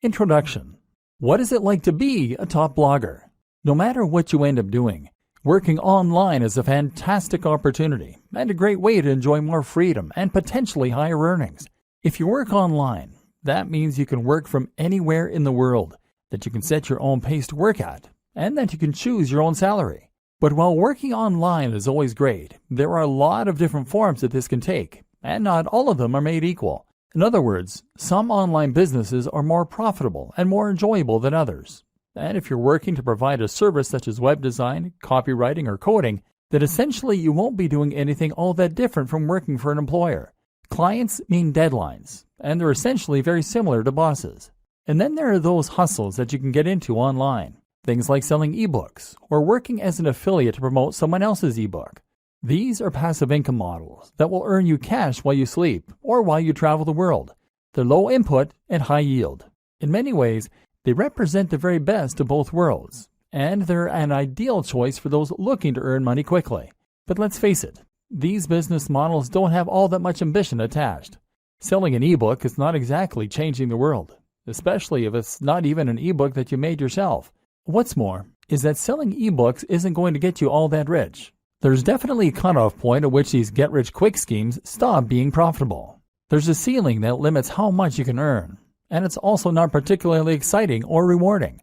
Introduction. What is it like to be a top blogger? No matter what you end up doing, working online is a fantastic opportunity and a great way to enjoy more freedom and potentially higher earnings. If you work online, that means you can work from anywhere in the world, that you can set your own pace to work at, and that you can choose your own salary. But while working online is always great, there are a lot of different forms that this can take, and not all of them are made equal. In other words, some online businesses are more profitable and more enjoyable than others. And if you're working to provide a service such as web design, copywriting, or coding, then essentially you won't be doing anything all that different from working for an employer. Clients mean deadlines, and they're essentially very similar to bosses. And then there are those hustles that you can get into online. Things like selling ebooks or working as an affiliate to promote someone else's ebook. These are passive income models that will earn you cash while you sleep or while you travel the world. They're low input and high yield. In many ways, they represent the very best of both worlds, and they're an ideal choice for those looking to earn money quickly. But let's face it, these business models don't have all that much ambition attached. Selling an ebook is not exactly changing the world, especially if it's not even an ebook that you made yourself. What's more is that selling ebooks isn't going to get you all that rich. There's definitely a cutoff point at which these get-rich-quick schemes stop being profitable. There's a ceiling that limits how much you can earn, and it's also not particularly exciting or rewarding.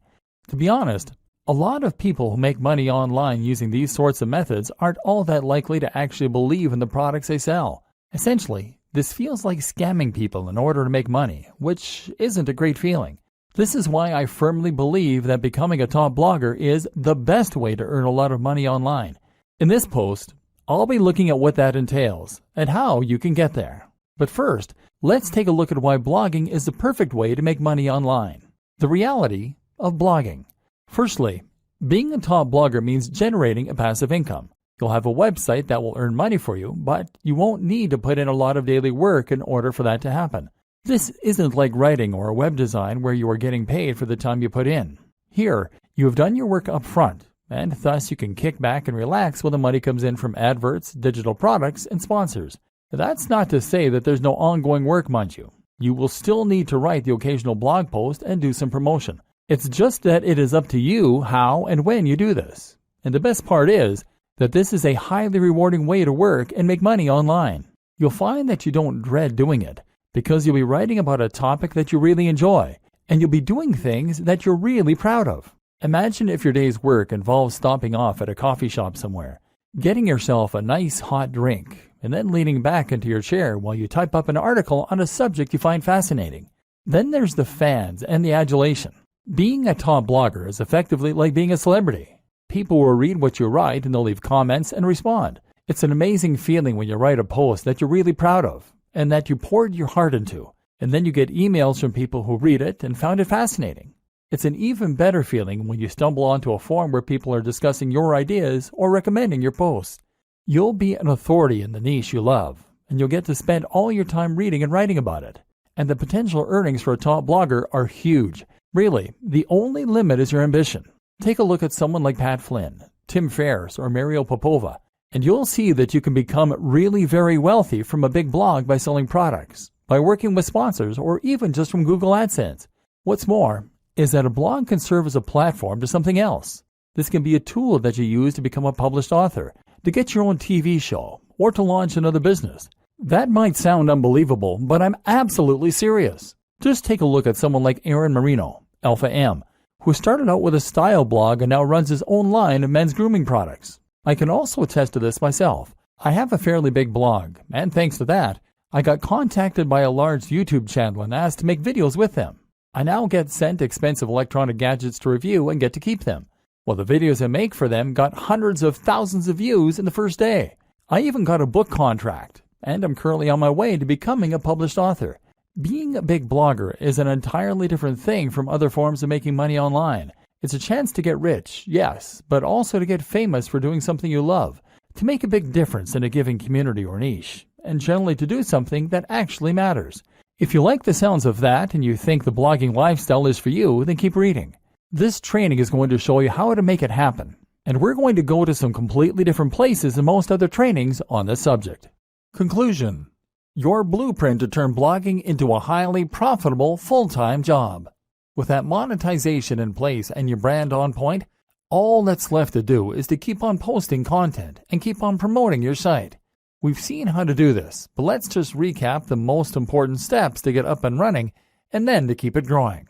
To be honest, a lot of people who make money online using these sorts of methods aren't all that likely to actually believe in the products they sell. Essentially, this feels like scamming people in order to make money, which isn't a great feeling. This is why I firmly believe that becoming a top blogger is the best way to earn a lot of money online. In this post, I'll be looking at what that entails and how you can get there. But first, let's take a look at why blogging is the perfect way to make money online. The reality of blogging. Firstly, being a top blogger means generating a passive income. You'll have a website that will earn money for you, but you won't need to put in a lot of daily work in order for that to happen. This isn't like writing or web design where you are getting paid for the time you put in. Here, you have done your work up front, and thus you can kick back and relax when the money comes in from adverts, digital products, and sponsors. That's not to say that there's no ongoing work, mind you. You will still need to write the occasional blog post and do some promotion. It's just that it is up to you how and when you do this. And the best part is that this is a highly rewarding way to work and make money online. You'll find that you don't dread doing it because you'll be writing about a topic that you really enjoy, and you'll be doing things that you're really proud of. Imagine if your day's work involves stopping off at a coffee shop somewhere, getting yourself a nice hot drink, and then leaning back into your chair while you type up an article on a subject you find fascinating. Then there's the fans and the adulation. Being a top blogger is effectively like being a celebrity. People will read what you write and they'll leave comments and respond. It's an amazing feeling when you write a post that you're really proud of and that you poured your heart into, and then you get emails from people who read it and found it fascinating. It's an even better feeling when you stumble onto a forum where people are discussing your ideas or recommending your posts. You'll be an authority in the niche you love, and you'll get to spend all your time reading and writing about it. And the potential earnings for a top blogger are huge. Really, the only limit is your ambition. Take a look at someone like Pat Flynn, Tim Ferriss, or Mario Popova, and you'll see that you can become really very wealthy from a big blog by selling products, by working with sponsors, or even just from Google AdSense. What's more is that a blog can serve as a platform to something else. This can be a tool that you use to become a published author, to get your own TV show, or to launch another business. That might sound unbelievable, but I'm absolutely serious. Just take a look at someone like Aaron Marino, Alpha M, who started out with a style blog and now runs his own line of men's grooming products. I can also attest to this myself. I have a fairly big blog, and thanks to that, I got contacted by a large YouTube channel and asked to make videos with them. I now get sent expensive electronic gadgets to review and get to keep them. Well, the videos I make for them got hundreds of thousands of views in the first day. I even got a book contract, and I'm currently on my way to becoming a published author. Being a big blogger is an entirely different thing from other forms of making money online. It's a chance to get rich, yes, but also to get famous for doing something you love, to make a big difference in a given community or niche, and generally to do something that actually matters. If you like the sounds of that and you think the blogging lifestyle is for you, then keep reading. This training is going to show you how to make it happen, and we're going to go to some completely different places than most other trainings on this subject. Conclusion. Your blueprint to turn blogging into a highly profitable full-time job. With that monetization in place and your brand on point, all that's left to do is to keep on posting content and keep on promoting your site. We've seen how to do this, but let's just recap the most important steps to get up and running and then to keep it growing.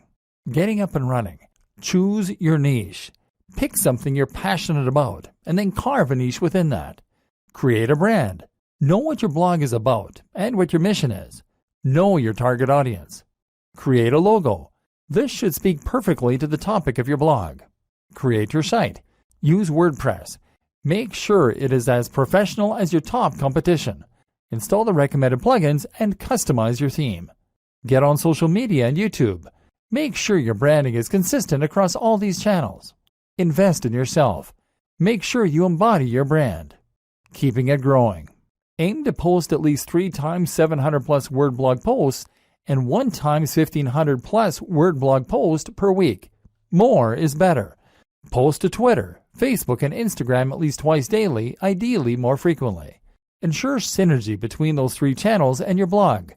Getting up and running. Choose your niche. Pick something you're passionate about and then carve a niche within that. Create a brand. Know what your blog is about and what your mission is. Know your target audience. Create a logo. This should speak perfectly to the topic of your blog. Create your site. Use WordPress. Make sure it is as professional as your top competition. Install the recommended plugins and customize your theme. Get on social media and YouTube. Make sure your branding is consistent across all these channels. Invest in yourself. Make sure you embody your brand. Keeping it growing. Aim to post at least 3 times 700 plus word blog posts and 1 times 1500 plus word blog post per week. More is better. Post to Twitter, Facebook, and Instagram at least twice daily, ideally more frequently. Ensure synergy between those 3 channels and your blog.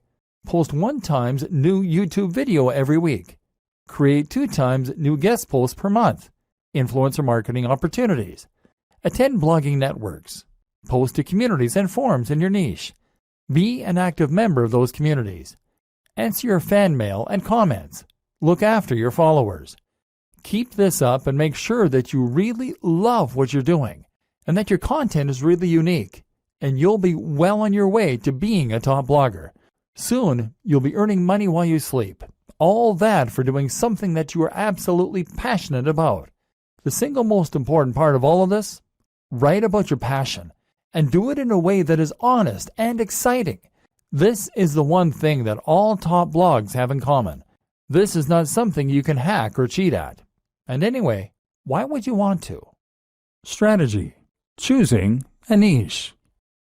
Post 1 times new YouTube video every week. Create 2 times new guest posts per month. Influencer marketing opportunities. Attend blogging networks. Post to communities and forums in your niche. Be an active member of those communities. Answer your fan mail and comments. Look after your followers. Keep this up and make sure that you really love what you're doing and that your content is really unique, and you'll be well on your way to being a top blogger. Soon, you'll be earning money while you sleep. All that for doing something that you are absolutely passionate about. The single most important part of all of this? Write about your passion and do it in a way that is honest and exciting. This is the one thing that all top blogs have in common. This is not something you can hack or cheat at. And anyway, why would you want to? Strategy. Choosing a niche.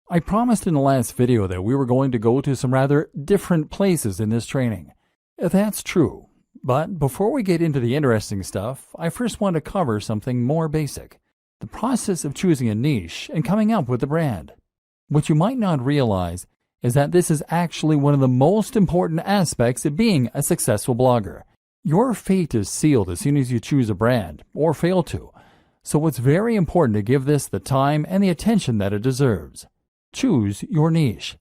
I promised in the last video that we were going to go to some rather different places in this training. That's true. But before we get into the interesting stuff, I first want to cover something more basic. The process of choosing a niche and coming up with a brand. What you might not realize is that this is actually one of the most important aspects of being a successful blogger. Your fate is sealed as soon as you choose a brand, or fail to. So it's very important to give this the time and the attention that it deserves. Choose your niche.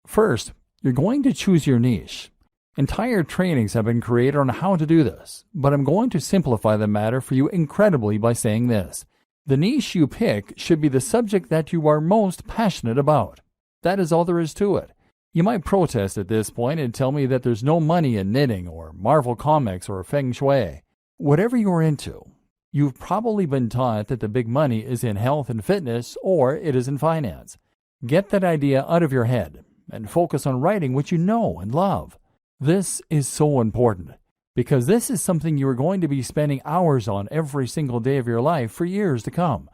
First, you're going to choose your niche. Entire trainings have been created on how to do this, but I'm going to simplify the matter for you incredibly by saying this. The niche you pick should be the subject that you are most passionate about. That is all there is to it. You might protest at this point and tell me that there's no money in knitting or Marvel Comics or Feng Shui. Whatever you're into, you've probably been taught that the big money is in health and fitness or it is in finance. Get that idea out of your head and focus on writing what you know and love. This is so important because this is something you are going to be spending hours on every single day of your life for years to come.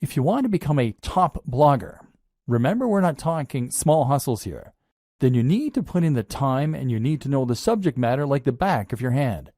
If you want to become a top blogger, remember we're not talking small hustles here, then you need to put in the time and you need to know the subject matter like the back of your hand.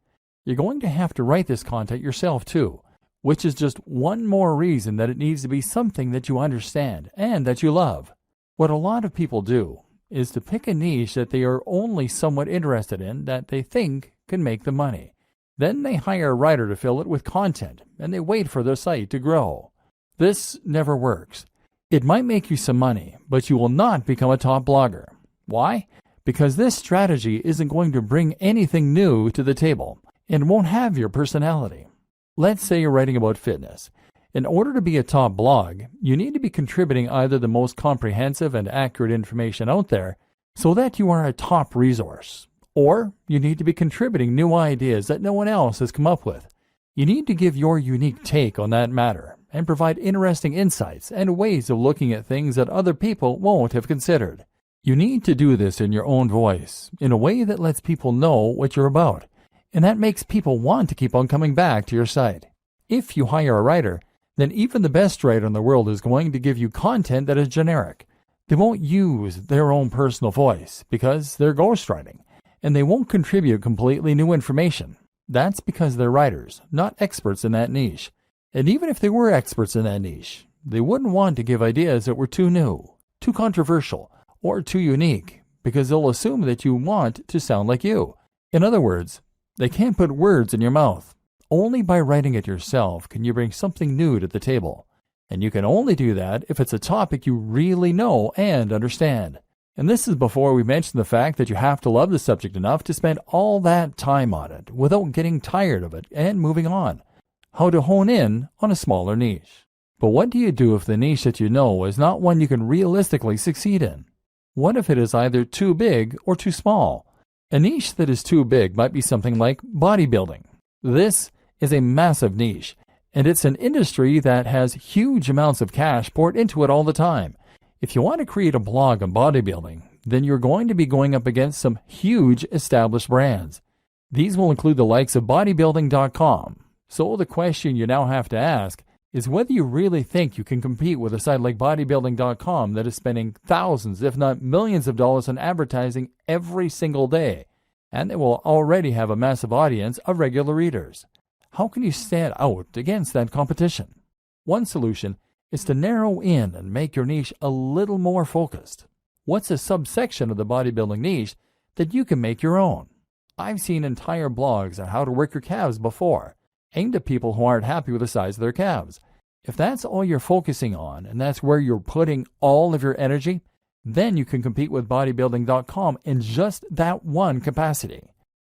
You're going to have to write this content yourself too, which is just one more reason that it needs to be something that you understand and that you love. What a lot of people do is to pick a niche that they are only somewhat interested in that they think can make them money. Then they hire a writer to fill it with content and they wait for their site to grow. This never works. It might make you some money, but you will not become a top blogger. Why? Because this strategy isn't going to bring anything new to the table and won't have your personality. Let's say you're writing about fitness. In order to be a top blog, you need to be contributing either the most comprehensive and accurate information out there so that you are a top resource, or you need to be contributing new ideas that no one else has come up with. You need to give your unique take on that matter and provide interesting insights and ways of looking at things that other people won't have considered. You need to do this in your own voice, in a way that lets people know what you're about, and that makes people want to keep on coming back to your site. If you hire a writer, then even the best writer in the world is going to give you content that is generic. They won't use their own personal voice because they're ghostwriting, and they won't contribute completely new information. That's because they're writers, not experts in that niche. And even if they were experts in that niche, they wouldn't want to give ideas that were too new, too controversial, or too unique, because they'll assume that you want to sound like you. In other words, They can't put words in your mouth. Only by writing it yourself can you bring something new to the table. And you can only do that if it's a topic you really know and understand. And this is before we mention the fact that you have to love the subject enough to spend all that time on it without getting tired of it and moving on. How to hone in on a smaller niche. But what do you do if the niche that you know is not one you can realistically succeed in? What if it is either too big or too small? A niche that is too big might be something like bodybuilding. This is a massive niche, and it's an industry that has huge amounts of cash poured into it all the time. If you want to create a blog on bodybuilding, then you're going to be going up against some huge established brands. These will include the likes of bodybuilding.com. So the question you now have to ask is whether you really think you can compete with a site like bodybuilding.com that is spending thousands, if not millions of dollars on advertising every single day, and they will already have a massive audience of regular readers. How can you stand out against that competition? One solution is to narrow in and make your niche a little more focused. What's a subsection of the bodybuilding niche that you can make your own? I've seen entire blogs on how to work your calves before, aimed at people who aren't happy with the size of their calves. If that's all you're focusing on and that's where you're putting all of your energy, then you can compete with bodybuilding.com in just that one capacity.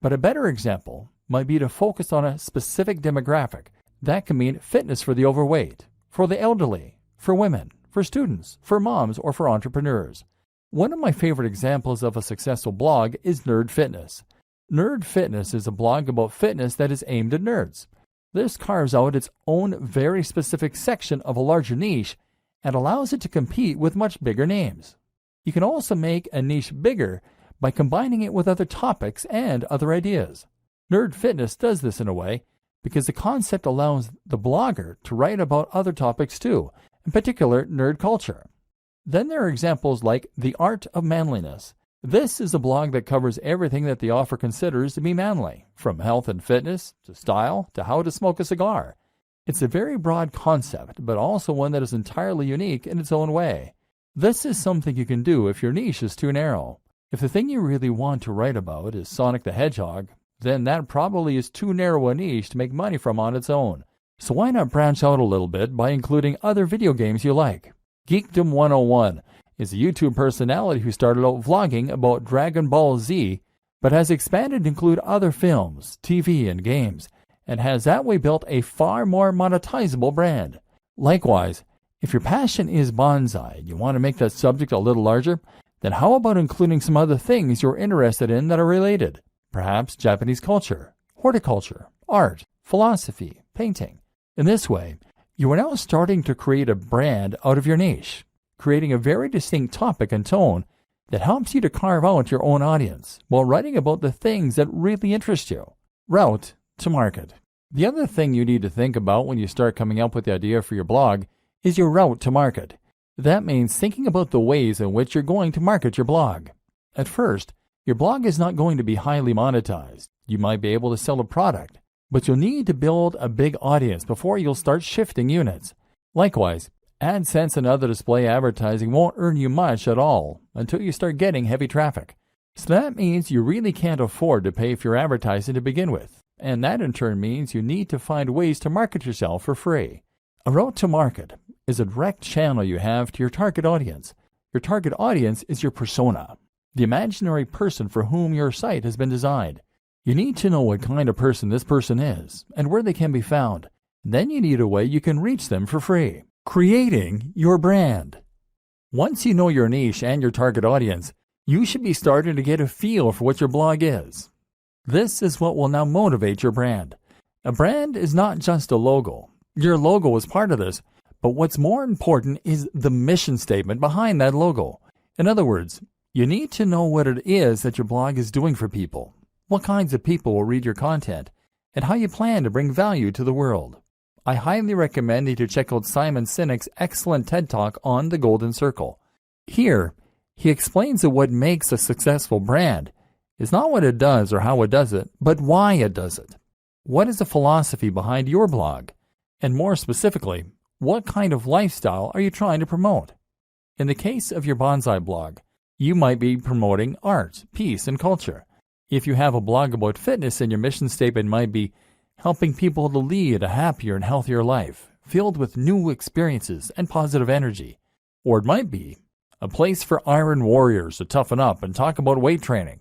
But a better example might be to focus on a specific demographic. That can mean fitness for the overweight, for the elderly, for women, for students, for moms, or for entrepreneurs. One of my favorite examples of a successful blog is Nerd Fitness. Nerd Fitness is a blog about fitness that is aimed at nerds. This carves out its own very specific section of a larger niche and allows it to compete with much bigger names. You can also make a niche bigger by combining it with other topics and other ideas. Nerd Fitness does this in a way because the concept allows the blogger to write about other topics too, in particular nerd culture. Then there are examples like The Art of Manliness. This is a blog that covers everything that the author considers to be manly, from health and fitness, to style, to how to smoke a cigar. It's a very broad concept, but also one that is entirely unique in its own way. This is something you can do if your niche is too narrow. If the thing you really want to write about is Sonic the Hedgehog, then that probably is too narrow a niche to make money from on its own. So why not branch out a little bit by including other video games you like? Geekdom 101 is a YouTube personality who started out vlogging about Dragon Ball Z, but has expanded to include other films, TV, and games, and has that way built a far more monetizable brand. Likewise, if your passion is bonsai and you want to make that subject a little larger, then how about including some other things you're interested in that are related? Perhaps Japanese culture, horticulture, art, philosophy, painting. In this way, you are now starting to create a brand out of your niche, creating a very distinct topic and tone that helps you to carve out your own audience while writing about the things that really interest you. Route to market. The other thing you need to think about when you start coming up with the idea for your blog is your route to market. That means thinking about the ways in which you're going to market your blog. At first, your blog is not going to be highly monetized. You might be able to sell a product, but you'll need to build a big audience before you'll start shifting units. Likewise, AdSense and other display advertising won't earn you much at all until you start getting heavy traffic. So that means you really can't afford to pay for your advertising to begin with. And that in turn means you need to find ways to market yourself for free. A route to market is a direct channel you have to your target audience. Your target audience is your persona, the imaginary person for whom your site has been designed. You need to know what kind of person this person is and where they can be found. Then you need a way you can reach them for free. Creating your brand. Once you know your niche and your target audience, you should be starting to get a feel for what your blog is. This is what will now motivate your brand. A brand is not just a logo. Your logo is part of this, but what's more important is the mission statement behind that logo. In other words, you need to know what it is that your blog is doing for people, what kinds of people will read your content, and how you plan to bring value to the world. I highly recommend you to check out Simon Sinek's excellent TED Talk on the Golden Circle. Here, he explains that what makes a successful brand is not what it does or how it does it, but why it does it. What is the philosophy behind your blog? And more specifically, what kind of lifestyle are you trying to promote? In the case of your bonsai blog, you might be promoting art, peace, and culture. If you have a blog about fitness and your mission statement might be helping people to lead a happier and healthier life, filled with new experiences and positive energy. Or it might be a place for iron warriors to toughen up and talk about weight training.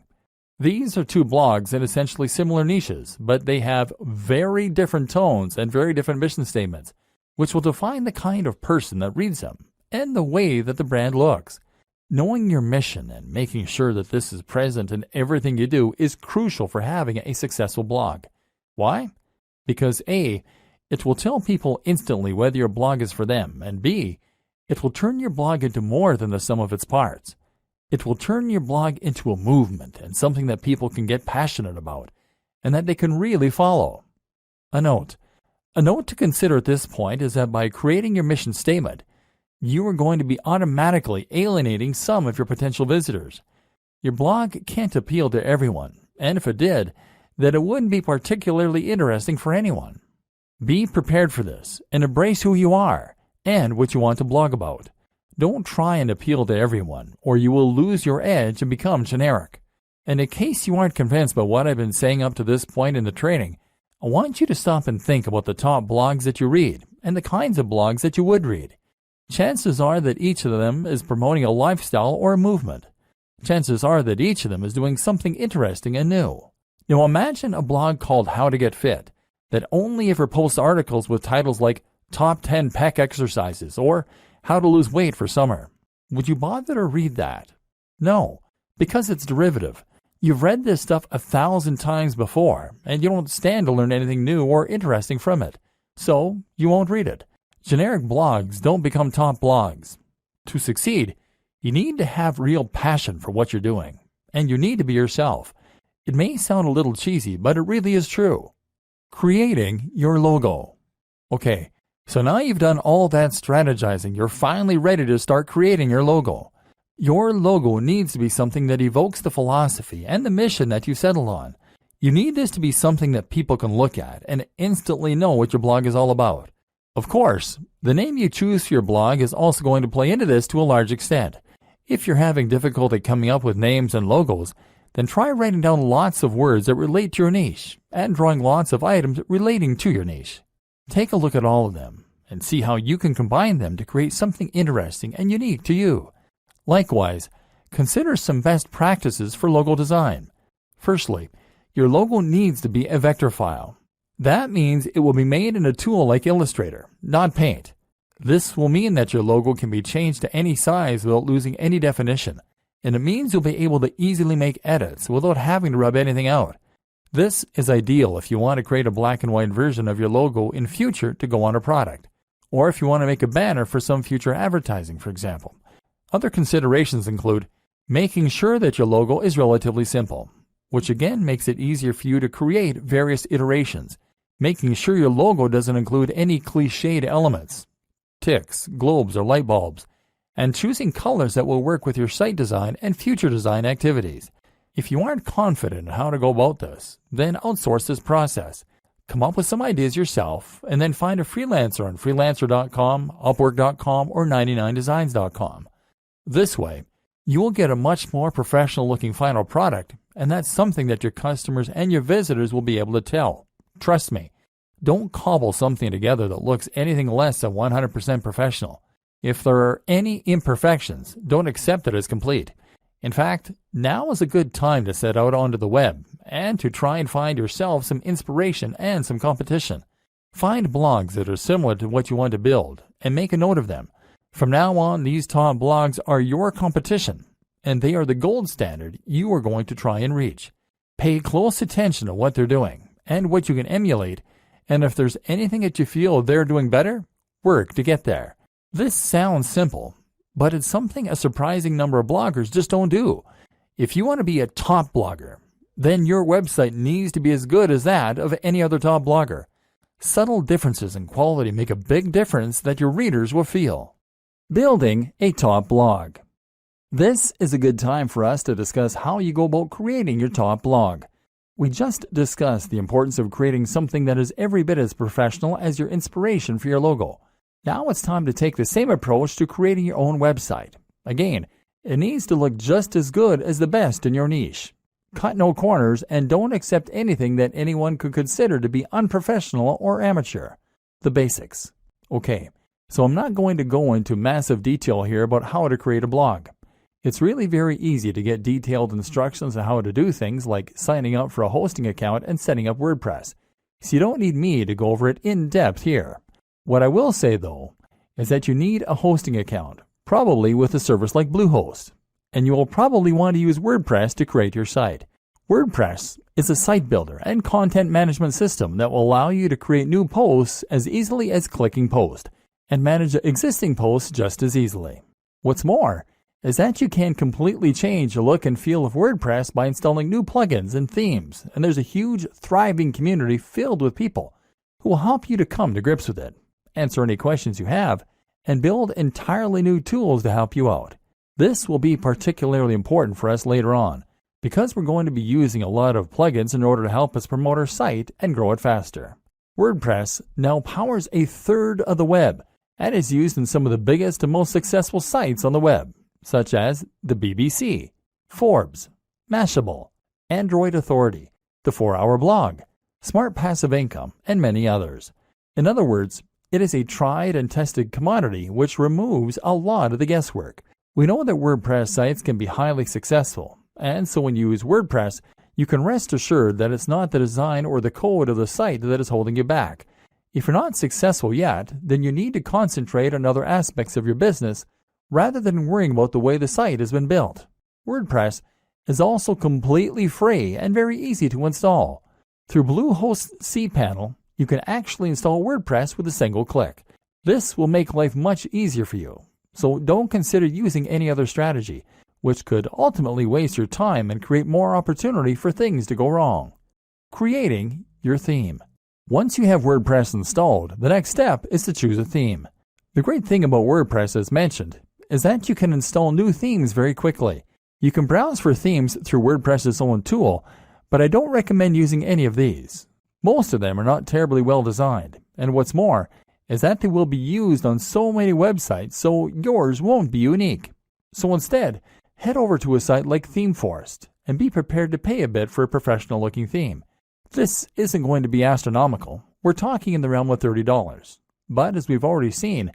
These are two blogs in essentially similar niches, but they have very different tones and very different mission statements, which will define the kind of person that reads them and the way that the brand looks. Knowing your mission and making sure that this is present in everything you do is crucial for having a successful blog. Why? Because A, it will tell people instantly whether your blog is for them, and B, it will turn your blog into more than the sum of its parts. It will turn your blog into a movement and something that people can get passionate about and that they can really follow. A note to consider at this point is that by creating your mission statement, you are going to be automatically alienating some of your potential visitors. Your blog can't appeal to everyone, and if it did, then it wouldn't be particularly interesting for anyone. Be prepared for this and embrace who you are and what you want to blog about. Don't try and appeal to everyone, or you will lose your edge and become generic. And in case you aren't convinced by what I've been saying up to this point in the training, I want you to stop and think about the top blogs that you read and the kinds of blogs that you would read. Chances are that each of them is promoting a lifestyle or a movement. Chances are that each of them is doing something interesting and new. Now imagine a blog called How to Get Fit that only ever posts articles with titles like Top 10 Pec Exercises or How to Lose Weight for Summer. Would you bother to read that? No, because it's derivative. You've read this stuff 1,000 times before, and you don't stand to learn anything new or interesting from it. So, you won't read it. Generic blogs don't become top blogs. To succeed, you need to have real passion for what you're doing, and you need to be yourself. It may sound a little cheesy, but it really is true. Creating your logo. Okay, so now you've done all that strategizing, you're finally ready to start creating your logo. Your logo needs to be something that evokes the philosophy and the mission that you settled on. You need this to be something that people can look at and instantly know what your blog is all about. Of course, the name you choose for your blog is also going to play into this to a large extent. If you're having difficulty coming up with names and logos, then try writing down lots of words that relate to your niche and drawing lots of items relating to your niche. Take a look at all of them and see how you can combine them to create something interesting and unique to you. Likewise, consider some best practices for logo design. Firstly, your logo needs to be a vector file. That means it will be made in a tool like Illustrator, not Paint. This will mean that your logo can be changed to any size without losing any definition, and it means you'll be able to easily make edits without having to rub anything out. This is ideal if you want to create a black and white version of your logo in future to go on a product, or if you want to make a banner for some future advertising, for example. Other considerations include making sure that your logo is relatively simple, which again makes it easier for you to create various iterations, making sure your logo doesn't include any cliched elements, ticks, globes, or light bulbs, and choosing colors that will work with your site design and future design activities. If you aren't confident in how to go about this, then outsource this process. Come up with some ideas yourself, and then find a freelancer on freelancer.com, upwork.com, or 99designs.com. This way, you will get a much more professional-looking final product, and that's something that your customers and your visitors will be able to tell. Trust me, don't cobble something together that looks anything less than 100% professional. If there are any imperfections, don't accept it as complete. In fact, now is a good time to set out onto the web and to try and find yourself some inspiration and some competition. Find blogs that are similar to what you want to build and make a note of them. From now on, these top blogs are your competition, and they are the gold standard you are going to try and reach. Pay close attention to what they're doing and what you can emulate, and if there's anything that you feel they're doing better, work to get there. This sounds simple, but it's something a surprising number of bloggers just don't do. If you want to be a top blogger, then your website needs to be as good as that of any other top blogger. Subtle differences in quality make a big difference that your readers will feel. Building a top blog. This is a good time for us to discuss how you go about creating your top blog. We just discussed the importance of creating something that is every bit as professional as your inspiration for your logo. Now it's time to take the same approach to creating your own website. Again, it needs to look just as good as the best in your niche. cut no corners, and don't accept anything that anyone could consider to be unprofessional or amateur. The basics. Okay, so I'm not going to go into massive detail here about how to create a blog. It's really very easy to get detailed instructions on how to do things like signing up for a hosting account and setting up WordPress. So you don't need me to go over it in depth here. What I will say though is that you need a hosting account, probably with a service like Bluehost, and you will probably want to use WordPress to create your site. WordPress is a site builder and content management system that will allow you to create new posts as easily as clicking post and manage existing posts just as easily. What's more is that you can completely change the look and feel of WordPress by installing new plugins and themes, and there's a huge, thriving community filled with people who will help you to come to grips with it, answer any questions you have, and build entirely new tools to help you out. This will be particularly important for us later on, because we're going to be using a lot of plugins in order to help us promote our site and grow it faster. WordPress now powers a third of the web and is used in some of the biggest and most successful sites on the web, such as the BBC, Forbes, Mashable, Android Authority, the 4-Hour Blog, Smart Passive Income, and many others. In other words, it is a tried and tested commodity which removes a lot of the guesswork. We know that WordPress sites can be highly successful, and so when you use WordPress, you can rest assured that it's not the design or the code of the site that is holding you back. If you're not successful yet, then you need to concentrate on other aspects of your business rather than worrying about the way the site has been built. WordPress is also completely free and very easy to install. Through Bluehost's cPanel, you can actually install WordPress with a single click. This will make life much easier for you, so don't consider using any other strategy, which could ultimately waste your time and create more opportunity for things to go wrong. Creating your theme. Once you have WordPress installed, the next step is to choose a theme. The great thing about WordPress, as mentioned, is that you can install new themes very quickly. You can browse for themes through WordPress's own tool, but I don't recommend using any of these. Most of them are not terribly well designed, and what's more is that they will be used on so many websites, so yours won't be unique. So instead, head over to a site like ThemeForest and be prepared to pay a bit for a professional-looking theme. This isn't going to be astronomical. We're talking in the realm of $30. But as we've already seen,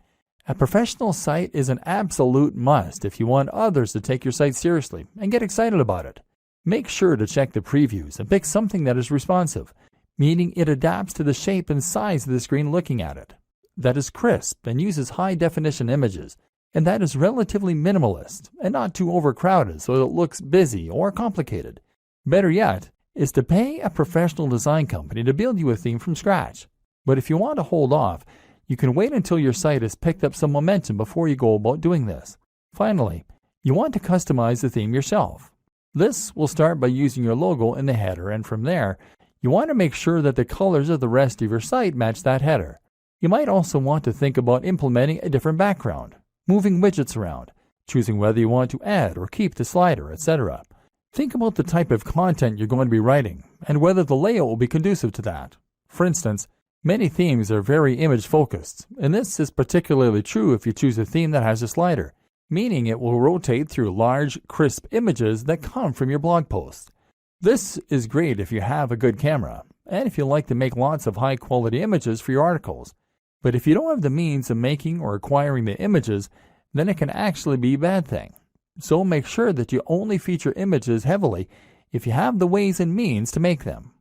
a professional site is an absolute must if you want others to take your site seriously and get excited about it. Make sure to check the previews and pick something that is responsive, meaning it adapts to the shape and size of the screen looking at it, that is crisp and uses high-definition images, and that is relatively minimalist and not too overcrowded so it looks busy or complicated. Better yet is to pay a professional design company to build you a theme from scratch. But if you want to hold off, you can wait until your site has picked up some momentum before you go about doing this. Finally, you want to customize the theme yourself. This will start by using your logo in the header, and from there, you want to make sure that the colors of the rest of your site match that header. You might also want to think about implementing a different background, moving widgets around, choosing whether you want to add or keep the slider, etc. Think about the type of content you're going to be writing and whether the layout will be conducive to that. For instance, many themes are very image-focused, and this is particularly true if you choose a theme that has a slider, meaning it will rotate through large, crisp images that come from your blog posts. This is great if you have a good camera, and if you like to make lots of high-quality images for your articles. But if you don't have the means of making or acquiring the images, then it can actually be a bad thing. So make sure that you only feature images heavily if you have the ways and means to make them.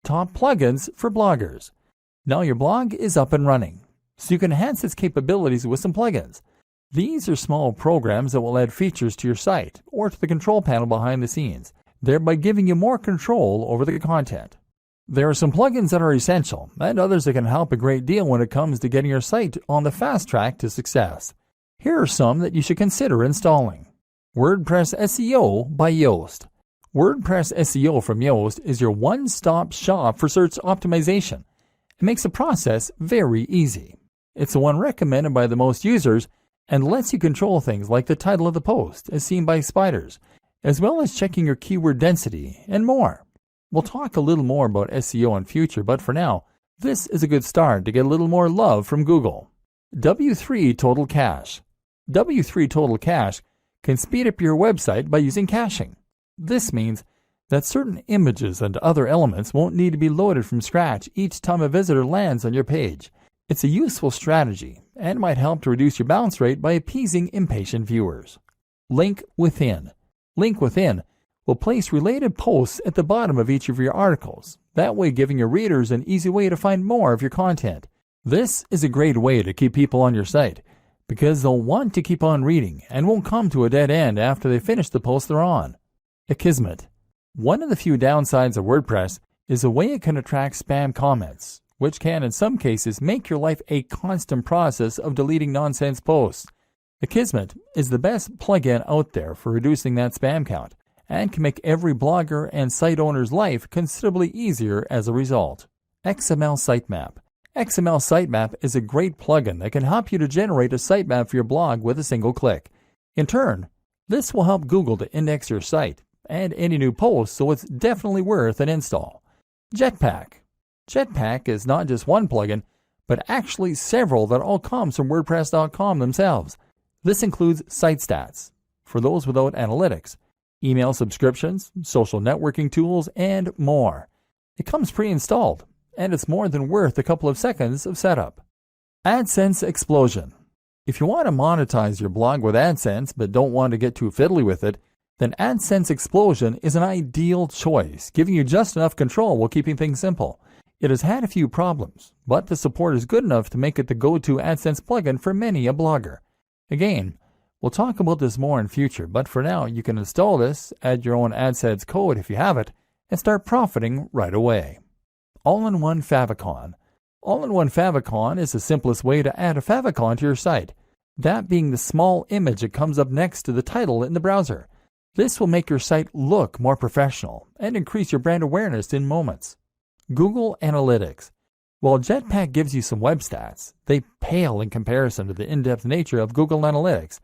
Top plugins for bloggers. Now your blog is up and running, so you can enhance its capabilities with some plugins. These are small programs that will add features to your site or to the control panel behind the scenes, thereby giving you more control over the content. There are some plugins that are essential and others that can help a great deal when it comes to getting your site on the fast track to success. Here are some that you should consider installing. WordPress SEO by Yoast. WordPress SEO from Yoast is your one-stop shop for search optimization. It makes the process very easy. It's the one recommended by the most users and lets you control things like the title of the post as seen by spiders, as well as checking your keyword density and more. We'll talk a little more about SEO in future, but for now, this is a good start to get a little more love from Google. W3 Total Cache. W3 Total Cache can speed up your website by using caching. This means that certain images and other elements won't need to be loaded from scratch each time a visitor lands on your page. It's a useful strategy and might help to reduce your bounce rate by appeasing impatient viewers. Link within. Link within will place related posts at the bottom of each of your articles, that way giving your readers an easy way to find more of your content. This is a great way to keep people on your site, because they'll want to keep on reading and won't come to a dead end after they finish the post they're on. Akismet. One of the few downsides of WordPress is the way it can attract spam comments, which can in some cases make your life a constant process of deleting nonsense posts. Akismet is the best plugin out there for reducing that spam count, and can make every blogger and site owner's life considerably easier as a result. Xml Sitemap. Xml Sitemap is a great plugin that can help you to generate a sitemap for your blog with a single click. In turn, this will help Google to index your site and any new posts, so it's definitely worth an install. Jetpack. Jetpack is not just one plugin, but actually several that all comes from WordPress.com themselves. This includes site stats, for those without analytics, email subscriptions, social networking tools, and more. It comes pre-installed, and it's more than worth a couple of seconds of setup. Adsense Explosion. If you want to monetize your blog with AdSense but don't want to get too fiddly with it, then Adsense Explosion is an ideal choice, giving you just enough control while keeping things simple. It has had a few problems, but the support is good enough to make it the go-to AdSense plugin for many a blogger. Again, we'll talk about this more in future, but for now you can install this, add your own AdSense code if you have it, and start profiting right away. All-in-one favicon. All-in-one favicon is the simplest way to add a favicon to your site, that being the small image that comes up next to the title in the browser. This will make your site look more professional and increase your brand awareness in moments. Google Analytics. While Jetpack gives you some web stats, they pale in comparison to the in-depth nature of Google Analytics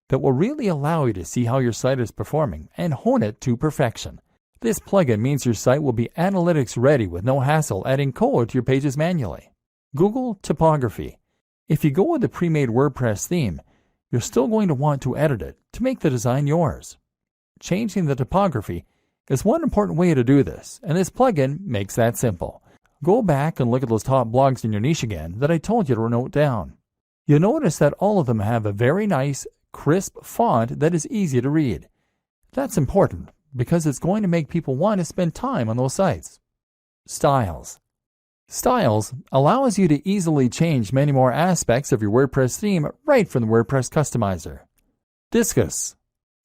that will really allow you to see how your site is performing and hone it to perfection. This plugin means your site will be analytics ready with no hassle adding code to your pages manually. Google Topography. If you go with the pre-made WordPress theme, you're still going to want to edit it to make the design yours. Changing the topography is one important way to do this, and this plugin makes that simple. Go back and look at those top blogs in your niche again that I told you to note down. You'll notice that all of them have a very nice, crisp font that is easy to read. That's important because it's going to make people want to spend time on those sites. Styles. Styles allows you to easily change many more aspects of your WordPress theme right from the WordPress customizer. Disqus.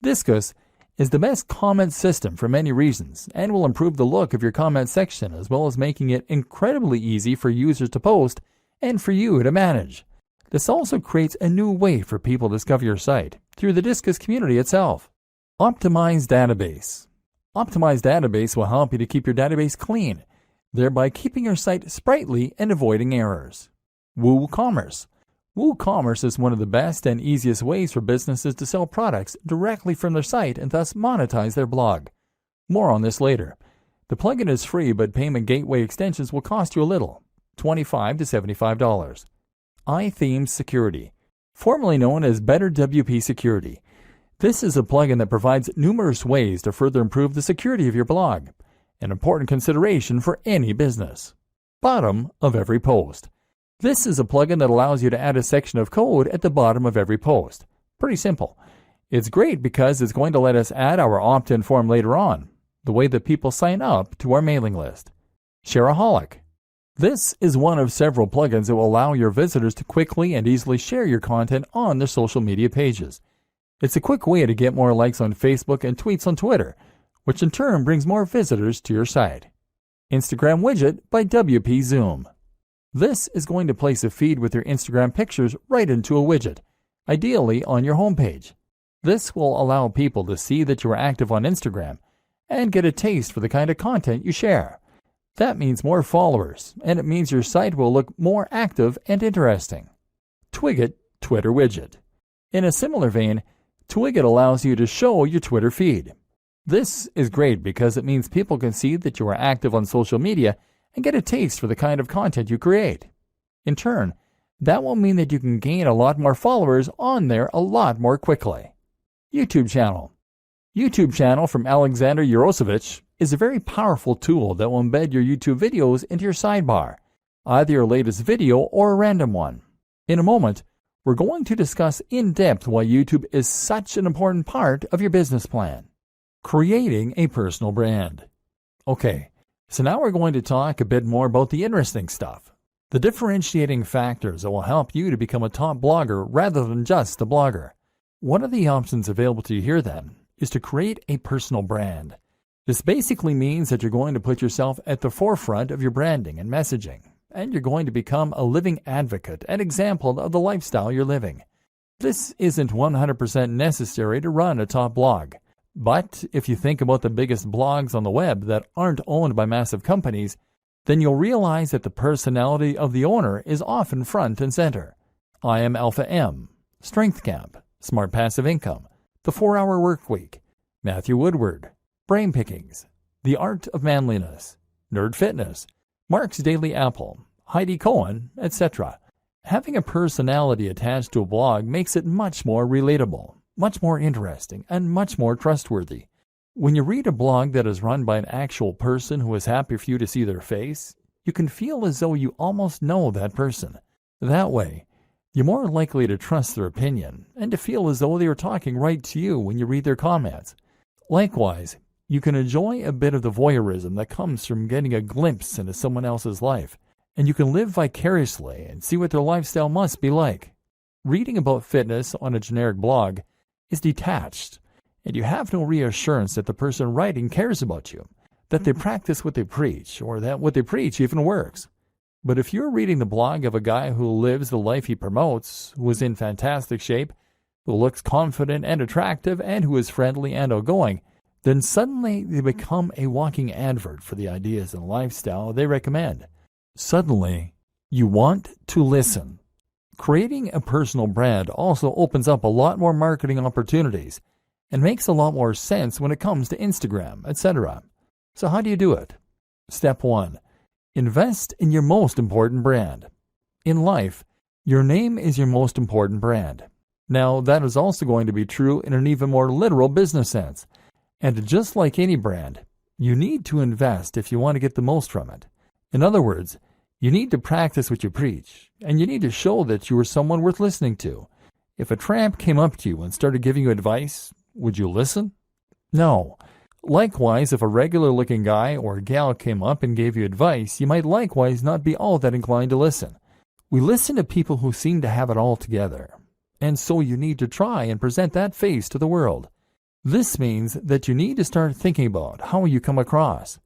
Disqus is the best comment system for many reasons and will improve the look of your comment section as well as making it incredibly easy for users to post and for you to manage. This also creates a new way for people to discover your site through the Disqus community itself. Optimized Database. Optimized Database will help you to keep your database clean, thereby keeping your site sprightly and avoiding errors. Woocommerce. Woocommerce is one of the best and easiest ways for businesses to sell products directly from their site and thus monetize their blog. More on this later. The plugin is free, but payment gateway extensions will cost you a little, $25 to $75. iThemes Security, formerly known as Better WP Security. This is a plugin that provides numerous ways to further improve the security of your blog, an important consideration for any business. Bottom of every post. This is a plugin that allows you to add a section of code at the bottom of every post. Pretty simple. It's great because it's going to let us add our opt-in form later on, the way that people sign up to our mailing list. Shareaholic. This is one of several plugins that will allow your visitors to quickly and easily share your content on their social media pages. It's a quick way to get more likes on Facebook and tweets on Twitter, which in turn brings more visitors to your site. Instagram Widget by WP Zoom. This is going to place a feed with your Instagram pictures right into a widget, ideally on your homepage. This will allow people to see that you are active on Instagram and get a taste for the kind of content you share. That means more followers, and it means your site will look more active and interesting. Twigget Twitter Widget. In a similar vein, Twigget allows you to show your Twitter feed. This is great because it means people can see that you are active on social media and get a taste for the kind of content you create. In turn, that will mean that you can gain a lot more followers on there a lot more quickly. YouTube channel. YouTube channel from Alexander Yarosevich is a very powerful tool that will embed your YouTube videos into your sidebar, either your latest video or a random one. In a moment, we're going to discuss in depth why YouTube is such an important part of your business plan. Creating a personal brand. Okay, so now we're going to talk a bit more about the interesting stuff, the differentiating factors that will help you to become a top blogger rather than just a blogger. One of the options available to you here then is to create a personal brand. This basically means that you're going to put yourself at the forefront of your branding and messaging, and you're going to become a living advocate and example of the lifestyle you're living. This isn't 100% necessary to run a top blog, but if you think about the biggest blogs on the web that aren't owned by massive companies, then you'll realize that the personality of the owner is often front and center. I Am Alpha M, Strength Camp, Smart Passive Income, The 4-Hour Workweek, Matthew Woodward, Brain Pickings, The Art of Manliness, Nerd Fitness, Mark's Daily Apple, Heidi Cohen, etc. Having a personality attached to a blog makes it much more relatable, much more interesting, and much more trustworthy. When you read a blog that is run by an actual person who is happy for you to see their face, you can feel as though you almost know that person. That way, you're more likely to trust their opinion and to feel as though they are talking right to you when you read their comments. Likewise, you can enjoy a bit of the voyeurism that comes from getting a glimpse into someone else's life, and you can live vicariously and see what their lifestyle must be like. Reading about fitness on a generic blog is detached, and you have no reassurance that the person writing cares about you, that they practice what they preach, or that what they preach even works. But if you're reading the blog of a guy who lives the life he promotes, who is in fantastic shape, who looks confident and attractive, and who is friendly and outgoing, then suddenly they become a walking advert for the ideas and lifestyle they recommend. Suddenly, you want to listen. Creating a personal brand also opens up a lot more marketing opportunities and makes a lot more sense when it comes to Instagram, etc. So how do you do it? Step 1. Invest in your most important brand. In life, your name is your most important brand. Now, that is also going to be true in an even more literal business sense. And just like any brand, you need to invest if you want to get the most from it. In other words, you need to practice what you preach, and you need to show that you are someone worth listening to. If a tramp came up to you and started giving you advice, would you listen? No. Likewise, if a regular-looking guy or gal came up and gave you advice, you might likewise not be all that inclined to listen. We listen to people who seem to have it all together, and so you need to try and present that face to the world. This means that you need to start thinking about how you come across.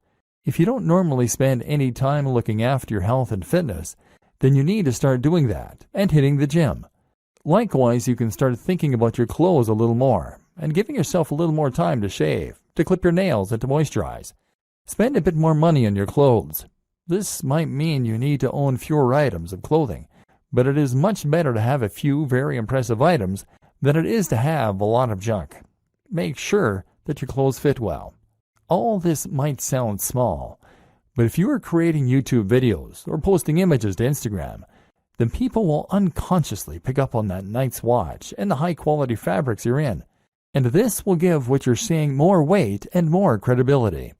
If you don't normally spend any time looking after your health and fitness, then you need to start doing that and hitting the gym. Likewise, you can start thinking about your clothes a little more and giving yourself a little more time to shave, to clip your nails, and to moisturize. Spend a bit more money on your clothes. This might mean you need to own fewer items of clothing, but it is much better to have a few very impressive items than it is to have a lot of junk. Make sure that your clothes fit well. All this might sound small, but if you are creating YouTube videos or posting images to Instagram, then people will unconsciously pick up on that Nike's watch and the high-quality fabrics you're in, and this will give what you're saying more weight and more credibility.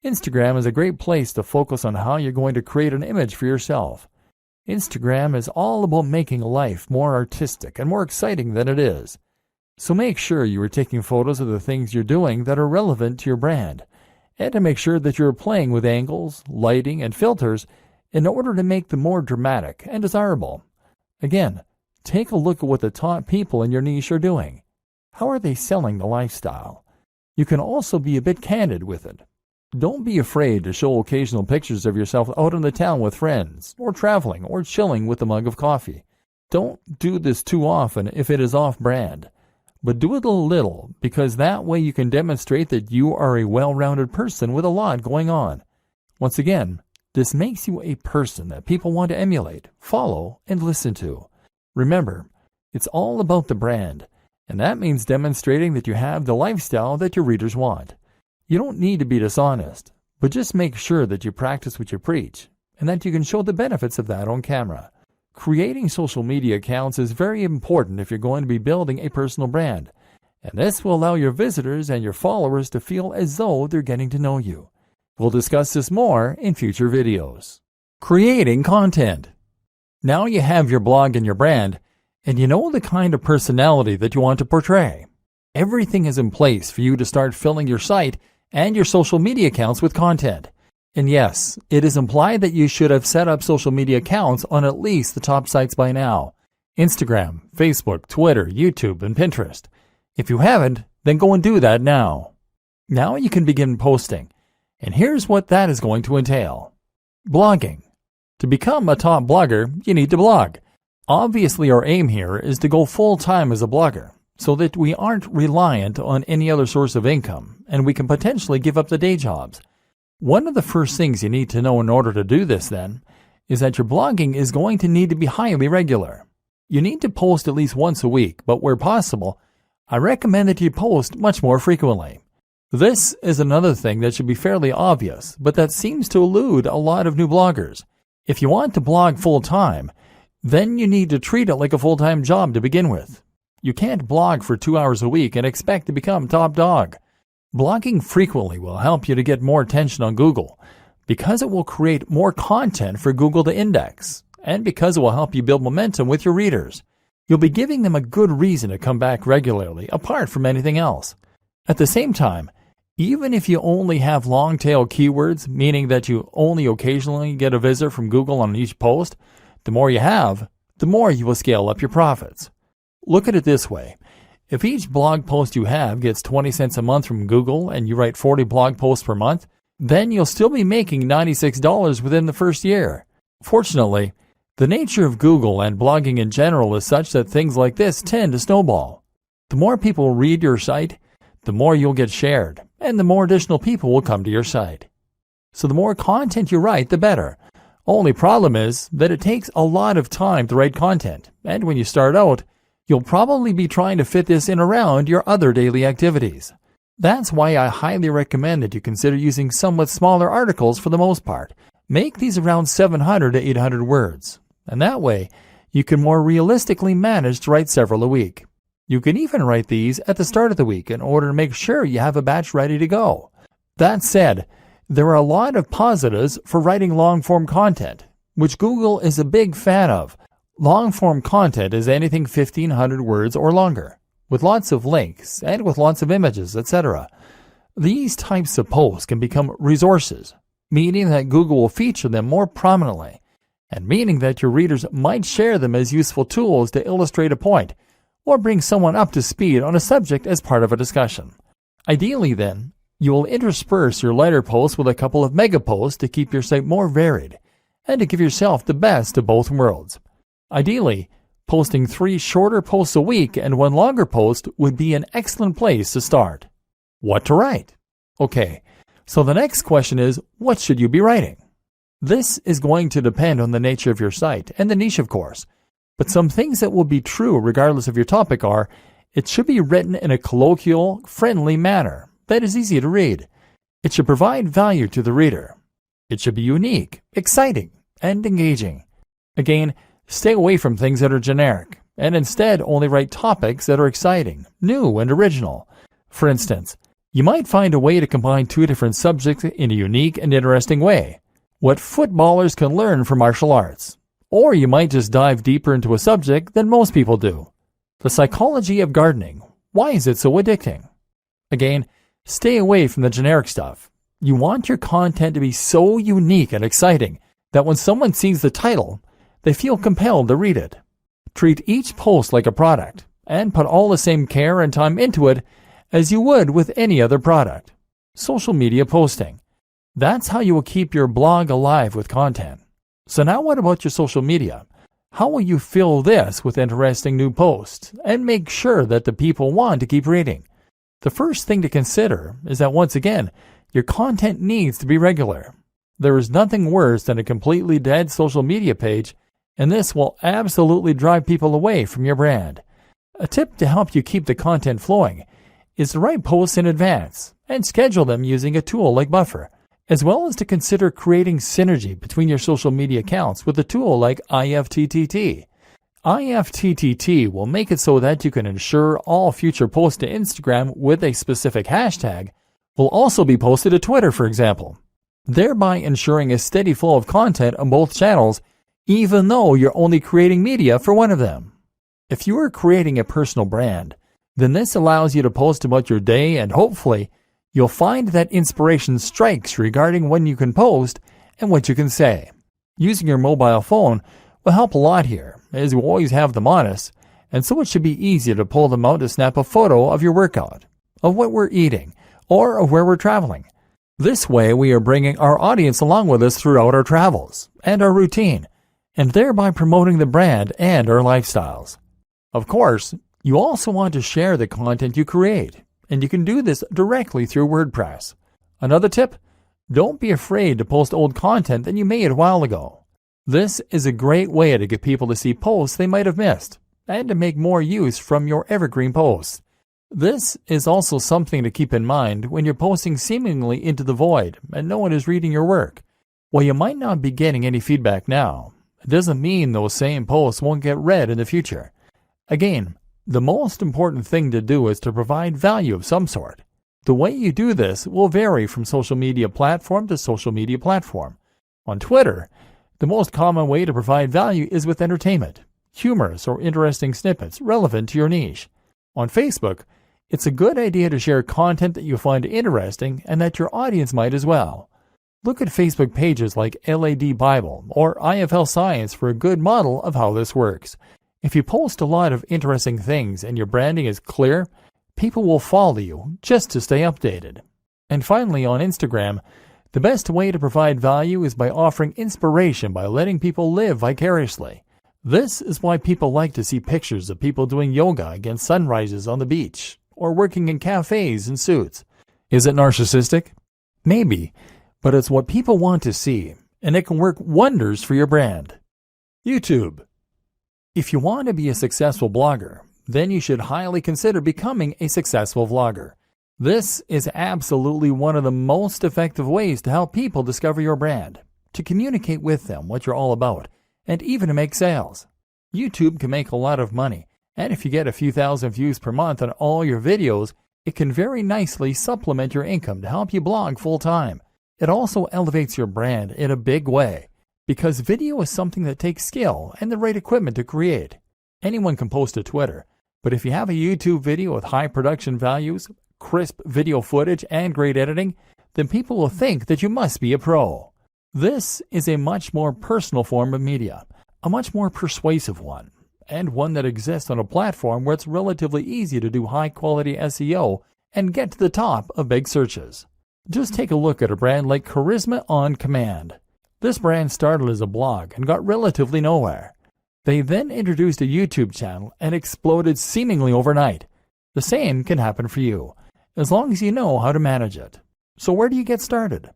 Instagram is a great place to focus on how you're going to create an image for yourself. Instagram is all about making life more artistic and more exciting than it is. So make sure you are taking photos of the things you're doing that are relevant to your brand, and to make sure that you're playing with angles, lighting, and filters in order to make them more dramatic and desirable. Again, take a look at what the top people in your niche are doing. How are they selling the lifestyle? You can also be a bit candid with it. Don't be afraid to show occasional pictures of yourself out in the town with friends, or traveling, or chilling with a mug of coffee. Don't do this too often if it is off-brand. But do it a little, because that way you can demonstrate that you are a well-rounded person with a lot going on. Once again, this makes you a person that people want to emulate, follow, and listen to. Remember, it's all about the brand, and that means demonstrating that you have the lifestyle that your readers want. You don't need to be dishonest, but just make sure that you practice what you preach, and that you can show the benefits of that on camera. Creating social media accounts is very important if you're going to be building a personal brand, and this will allow your visitors and your followers to feel as though they're getting to know you. We'll discuss this more in future videos. Creating content. Now you have your blog and your brand, and you know the kind of personality that you want to portray. Everything is in place for you to start filling your site and your social media accounts with content. And yes, it is implied that you should have set up social media accounts on at least the top sites by now: Instagram, Facebook, Twitter, YouTube, and Pinterest. If you haven't, then go and do that now. Now you can begin posting. And here's what that is going to entail. Blogging. To become a top blogger, you need to blog. Obviously, our aim here is to go full-time as a blogger, so that we aren't reliant on any other source of income, and we can potentially give up the day jobs. One of the first things you need to know in order to do this, then, is that your blogging is going to need to be highly regular. You need to post at least once a week, but where possible, I recommend that you post much more frequently. This is another thing that should be fairly obvious, but that seems to elude a lot of new bloggers. If you want to blog full-time, then you need to treat it like a full-time job to begin with. You can't blog for 2 hours a week and expect to become top dog. Blogging frequently will help you to get more attention on Google, because it will create more content for Google to index, and because it will help you build momentum with your readers. You'll be giving them a good reason to come back regularly, apart from anything else. At the same time, even if you only have long-tail keywords, meaning that you only occasionally get a visit from Google on each post, the more you have, the more you will scale up your profits. Look at it this way. If each blog post you have gets 20 cents a month from Google and you write 40 blog posts per month, then you'll still be making $96 within the first year. Fortunately, the nature of Google and blogging in general is such that things like this tend to snowball. The more people read your site, the more you'll get shared, and the more additional people will come to your site. So the more content you write, the better. Only problem is that it takes a lot of time to write content, and when you start out, you'll probably be trying to fit this in around your other daily activities. That's why I highly recommend that you consider using somewhat smaller articles for the most part. Make these around 700 to 800 words, and that way you can more realistically manage to write several a week. You can even write these at the start of the week in order to make sure you have a batch ready to go. That said, there are a lot of positives for writing long-form content, which Google is a big fan of. Long-form content is anything 1,500 words or longer, with lots of links and with lots of images, etc. These types of posts can become resources, meaning that Google will feature them more prominently, and meaning that your readers might share them as useful tools to illustrate a point, or bring someone up to speed on a subject as part of a discussion. Ideally, then, you will intersperse your lighter posts with a couple of mega posts to keep your site more varied, and to give yourself the best of both worlds. Ideally, posting 3 shorter posts a week and 1 longer post would be an excellent place to start. What to write? Okay, so the next question is, what should you be writing? This is going to depend on the nature of your site and the niche, of course. But some things that will be true regardless of your topic are, it should be written in a colloquial, friendly manner that is easy to read. It should provide value to the reader. It should be unique, exciting, and engaging. Again, stay away from things that are generic, and instead only write topics that are exciting, new, and original. For instance, you might find a way to combine 2 different subjects in a unique and interesting way. What footballers can learn from martial arts. Or you might just dive deeper into a subject than most people do. The psychology of gardening. Why is it so addicting? Again, stay away from the generic stuff. You want your content to be so unique and exciting that when someone sees the title, they feel compelled to read it. Treat each post like a product, and put all the same care and time into it as you would with any other product. Social media posting. That's how you will keep your blog alive with content. So now what about your social media? How will you fill this with interesting new posts and make sure that the people want to keep reading? The first thing to consider is that once again, your content needs to be regular. There is nothing worse than a completely dead social media page, and this will absolutely drive people away from your brand. A tip to help you keep the content flowing is to write posts in advance and schedule them using a tool like Buffer, as well as to consider creating synergy between your social media accounts with a tool like IFTTT. IFTTT will make it so that you can ensure all future posts to Instagram with a specific hashtag will also be posted to Twitter, for example. thereby ensuring a steady flow of content on both channels, even though you're only creating media for one of them. If you are creating a personal brand, then this allows you to post about your day, and hopefully you'll find that inspiration strikes regarding when you can post and what you can say. Using your mobile phone will help a lot here, as you always have them on us, and so it should be easy to pull them out to snap a photo of your workout, of what we're eating, or of where we're traveling. This way we are bringing our audience along with us throughout our travels and our routine, and thereby promoting the brand and our lifestyles. Of course, you also want to share the content you create, and you can do this directly through WordPress. Another tip: don't be afraid to post old content that you made a while ago. This is a great way to get people to see posts they might have missed, and to make more use from your evergreen posts. This is also something to keep in mind when you're posting seemingly into the void and no one is reading your work. While you might not be getting any feedback now, it doesn't mean those same posts won't get read in the future. Again, the most important thing to do is to provide value of some sort. The way you do this will vary from social media platform to social media platform. On Twitter, the most common way to provide value is with entertainment, humorous or interesting snippets relevant to your niche. On Facebook, it's a good idea to share content that you find interesting and that your audience might as well. Look at Facebook pages like LAD Bible or IFL Science for a good model of how this works. If you post a lot of interesting things and your branding is clear, people will follow you just to stay updated. And finally, on Instagram, the best way to provide value is by offering inspiration by letting people live vicariously. This is why people like to see pictures of people doing yoga against sunrises on the beach, or working in cafes in suits. Is it narcissistic? Maybe, but it's what people want to see, and it can work wonders for your brand. YouTube. If you want to be a successful blogger, then you should highly consider becoming a successful vlogger. This is absolutely one of the most effective ways to help people discover your brand, to communicate with them what you're all about, and even to make sales. YouTube can make a lot of money, and if you get a few thousand views per month on all your videos, it can very nicely supplement your income to help you blog full-time. It also elevates your brand in a big way, because video is something that takes skill and the right equipment to create. Anyone can post to Twitter, but if you have a YouTube video with high production values, crisp video footage, and great editing, then people will think that you must be a pro. This is a much more personal form of media, a much more persuasive one, and one that exists on a platform where it's relatively easy to do high-quality SEO and get to the top of big searches. Just take a look at a brand like Charisma on Command. This brand started as a blog and got relatively nowhere. They then introduced a YouTube channel and exploded seemingly overnight. The same can happen for you, as long as you know how to manage it. So where do you get started?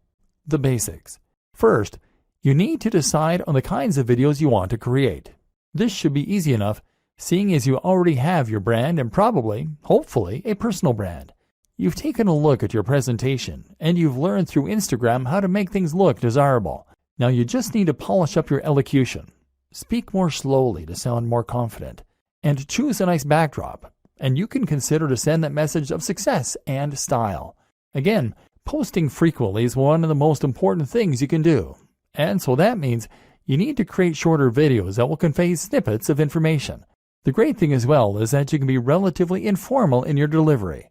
The basics. First, you need to decide on the kinds of videos you want to create. This should be easy enough, seeing as you already have your brand and probably, hopefully, a personal brand. You've taken a look at your presentation, and you've learned through Instagram how to make things look desirable. Now you just need to polish up your elocution. Speak more slowly to sound more confident, and choose a nice backdrop, and you can consider to send that message of success and style. Again, posting frequently is one of the most important things you can do, and so that means you need to create shorter videos that will convey snippets of information. The great thing as well is that you can be relatively informal in your delivery.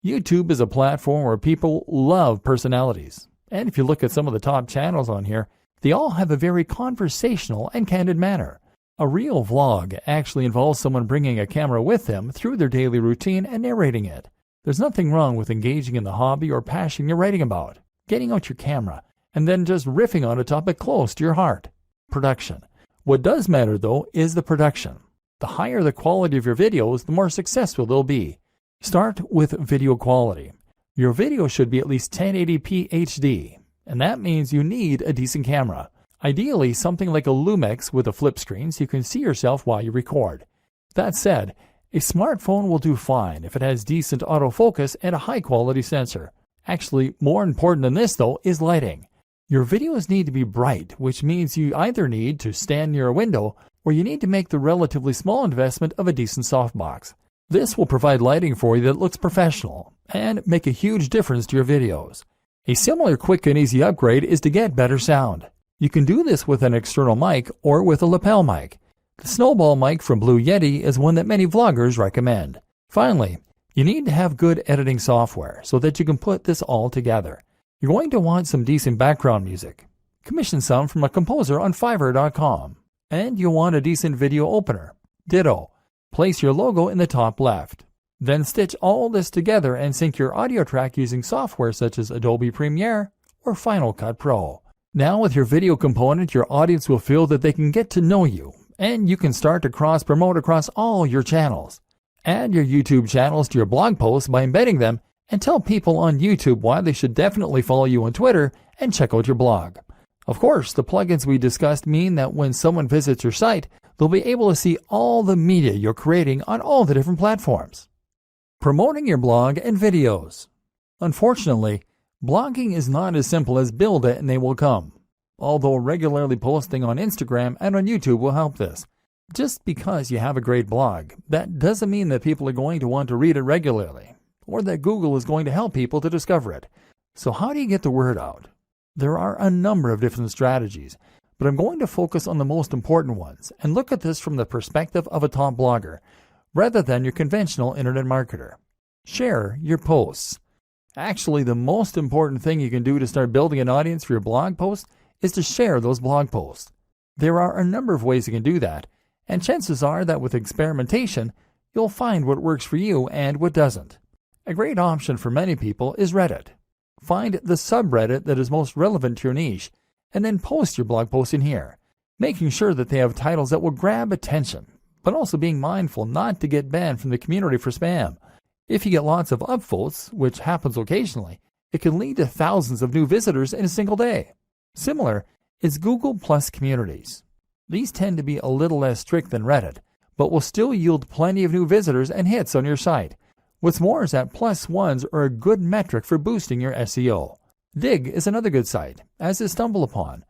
YouTube is a platform where people love personalities, and if you look at some of the top channels on here, they all have a very conversational and candid manner. A real vlog actually involves someone bringing a camera with them through their daily routine and narrating it. There's nothing wrong with engaging in the hobby or passion you're writing about, getting out your camera, and then just riffing on a topic close to your heart. Production. What does matter, though, is the production. The higher the quality of your videos, the more successful they'll be. Start with video quality. Your video should be at least 1080p HD, and that means you need a decent camera. Ideally, something like a Lumix with a flip screen so you can see yourself while you record. That said, a smartphone will do fine if it has decent autofocus and a high-quality sensor. Actually, more important than this, though, is lighting. Your videos need to be bright, which means you either need to stand near a window or you need to make the relatively small investment of a decent softbox. This will provide lighting for you that looks professional and make a huge difference to your videos. A similar quick and easy upgrade is to get better sound. You can do this with an external mic or with a lapel mic. The Snowball mic from Blue Yeti is one that many vloggers recommend. Finally, you need to have good editing software so that you can put this all together. You're going to want some decent background music. Commission some from a composer on Fiverr.com. And you'll want a decent video opener. Ditto. Place your logo in the top left. Then stitch all this together and sync your audio track using software such as Adobe Premiere or Final Cut Pro. Now with your video component, your audience will feel that they can get to know you, and you can start to cross-promote across all your channels. Add your YouTube channels to your blog posts by embedding them, and tell people on YouTube why they should definitely follow you on Twitter and check out your blog. Of course, the plugins we discussed mean that when someone visits your site, they'll be able to see all the media you're creating on all the different platforms. Promoting your blog and videos. Unfortunately, blogging is not as simple as build it and they will come. Although regularly posting on Instagram and on YouTube will help this. Just because you have a great blog, that doesn't mean that people are going to want to read it regularly, or that Google is going to help people to discover it. So how do you get the word out? There are a number of different strategies, but I'm going to focus on the most important ones and look at this from the perspective of a top blogger, rather than your conventional internet marketer. Share your posts. Actually, the most important thing you can do to start building an audience for your blog posts is to share those blog posts. There are a number of ways you can do that, and chances are that with experimentation, you'll find what works for you and what doesn't. A great option for many people is Reddit. Find the subreddit that is most relevant to your niche, and then post your blog post in here, making sure that they have titles that will grab attention, but also being mindful not to get banned from the community for spam. If you get lots of upvotes, which happens occasionally, it can lead to thousands of new visitors in a single day. Similar is Google Plus communities. These tend to be a little less strict than Reddit, but will still yield plenty of new visitors and hits on your site. What's more is that plus ones are a good metric for boosting your SEO. Digg is another good site, as is StumbleUpon.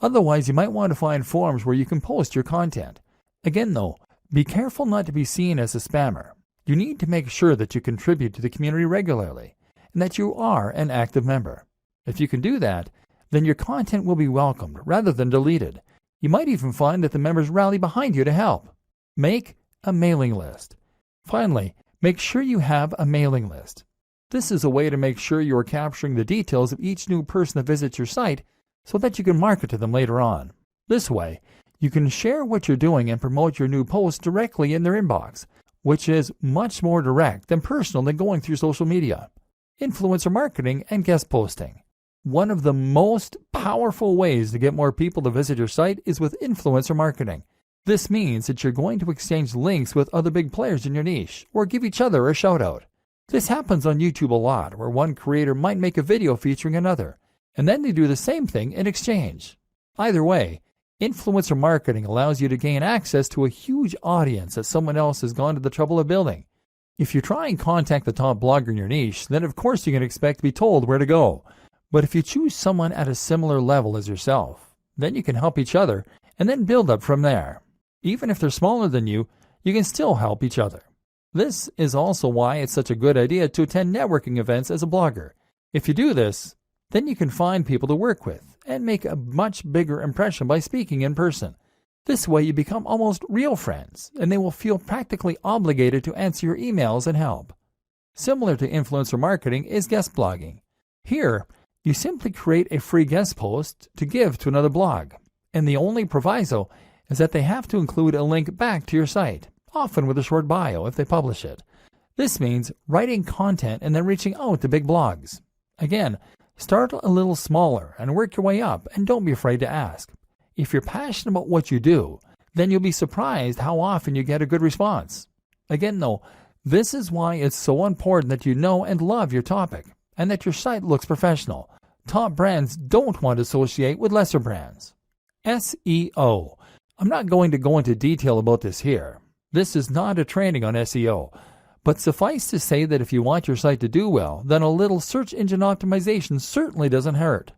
Otherwise, you might want to find forums where you can post your content. Again though, be careful not to be seen as a spammer. You need to make sure that you contribute to the community regularly, and that you are an active member. If you can do that, then your content will be welcomed rather than deleted. You might even find that the members rally behind you to help. Make a mailing list. Finally, make sure you have a mailing list. This is a way to make sure you are capturing the details of each new person that visits your site so that you can market to them later on. This way, you can share what you're doing and promote your new posts directly in their inbox, which is much more direct and personal than going through social media. Influencer marketing and guest posting. One of the most powerful ways to get more people to visit your site is with influencer marketing. This means that you're going to exchange links with other big players in your niche, or give each other a shout out. This happens on YouTube a lot, where one creator might make a video featuring another, and then they do the same thing in exchange. Either way, influencer marketing allows you to gain access to a huge audience that someone else has gone to the trouble of building. If you try and contact the top blogger in your niche, then of course you can expect to be told where to go. But if you choose someone at a similar level as yourself, then you can help each other and then build up from there. Even if they're smaller than you, you can still help each other. This is also why it's such a good idea to attend networking events as a blogger. If you do this, then you can find people to work with and make a much bigger impression by speaking in person. This way you become almost real friends, and they will feel practically obligated to answer your emails and help. Similar to influencer marketing is guest blogging. Here, you simply create a free guest post to give to another blog, and the only proviso is that they have to include a link back to your site, often with a short bio if they publish it. This means writing content and then reaching out to big blogs. Again, start a little smaller and work your way up, and don't be afraid to ask. If you're passionate about what you do, then you'll be surprised how often you get a good response. Again though, this is why it's so important that you know and love your topic, and that your site looks professional. Top brands don't want to associate with lesser brands. SEO. I'm not going to go into detail about this here. This is not a training on SEO, but suffice to say that if you want your site to do well, then a little search engine optimization certainly doesn't hurt.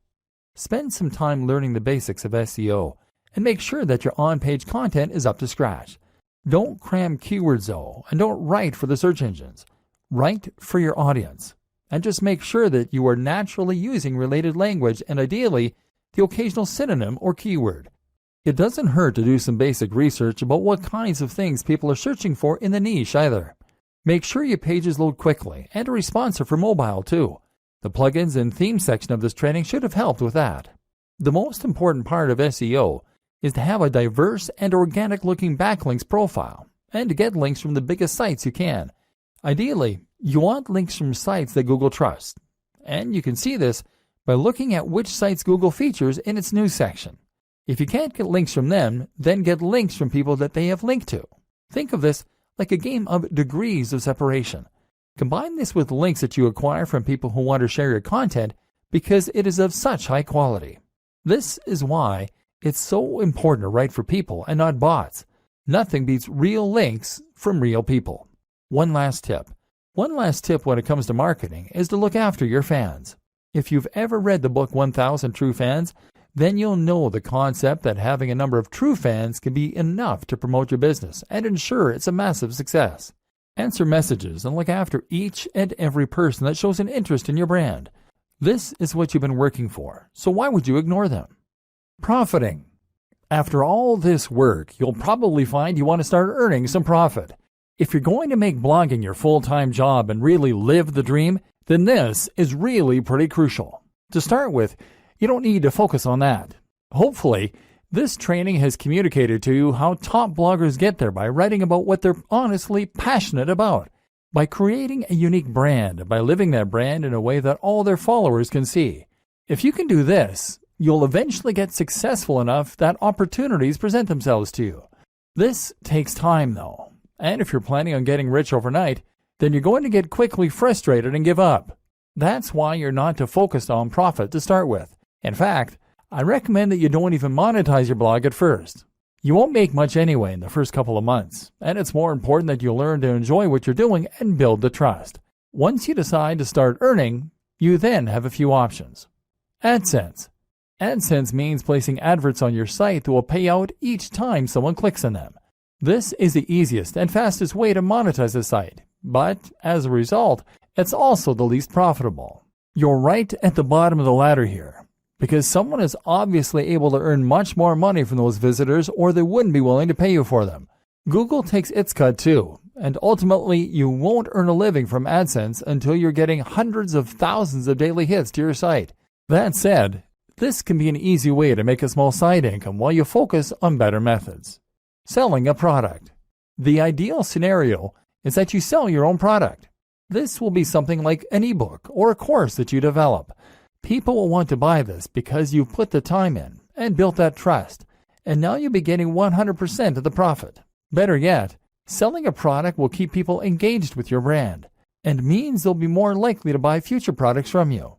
Spend some time learning the basics of SEO, and make sure that your on-page content is up to scratch. Don't cram keywords though, and don't write for the search engines. Write for your audience. and just make sure that you are naturally using related language and ideally the occasional synonym or keyword. It doesn't hurt to do some basic research about what kinds of things people are searching for in the niche either. Make sure your pages load quickly and are responsive for mobile too. The plugins and themes section of this training should have helped with that. The most important part of SEO is to have a diverse and organic looking backlinks profile and to get links from the biggest sites you can. Ideally, you want links from sites that Google trusts, and you can see this by looking at which sites Google features in its news section. If you can't get links from them, then get links from people that they have linked to. Think of this like a game of degrees of separation. Combine this with links that you acquire from people who want to share your content because it is of such high quality. This is why it's so important to write for people and not bots. Nothing beats real links from real people. One last tip when it comes to marketing is to look after your fans. If you've ever read the book 1000 True Fans, then you'll know the concept that having a number of true fans can be enough to promote your business and ensure it's a massive success. Answer messages and look after each and every person that shows an interest in your brand. This is what you've been working for, so why would you ignore them? Profiting. After all this work, you'll probably find you want to start earning some profit. If you're going to make blogging your full-time job and really live the dream, then this is really pretty crucial. To start with, you don't need to focus on that. Hopefully, this training has communicated to you how top bloggers get there by writing about what they're honestly passionate about, by creating a unique brand, by living that brand in a way that all their followers can see. If you can do this, you'll eventually get successful enough that opportunities present themselves to you. This takes time though, and if you're planning on getting rich overnight, then you're going to get quickly frustrated and give up. That's why you're not to focus on profit to start with. In fact, I recommend that you don't even monetize your blog at first. You won't make much anyway in the first couple of months, and it's more important that you learn to enjoy what you're doing and build the trust. Once you decide to start earning, you then have a few options. AdSense. AdSense means placing adverts on your site that will pay out each time someone clicks on them. This is the easiest and fastest way to monetize a site, but as a result, it's also the least profitable. You're right at the bottom of the ladder here, because someone is obviously able to earn much more money from those visitors or they wouldn't be willing to pay you for them. Google takes its cut too, and ultimately you won't earn a living from AdSense until you're getting hundreds of thousands of daily hits to your site. That said, this can be an easy way to make a small side income while you focus on better methods. Selling a product. The ideal scenario is that you sell your own product. This will be something like an ebook or a course that you develop. People will want to buy this because you've put the time in and built that trust, and now you'll be getting 100% of the profit. Better yet, selling a product will keep people engaged with your brand and means they'll be more likely to buy future products from you.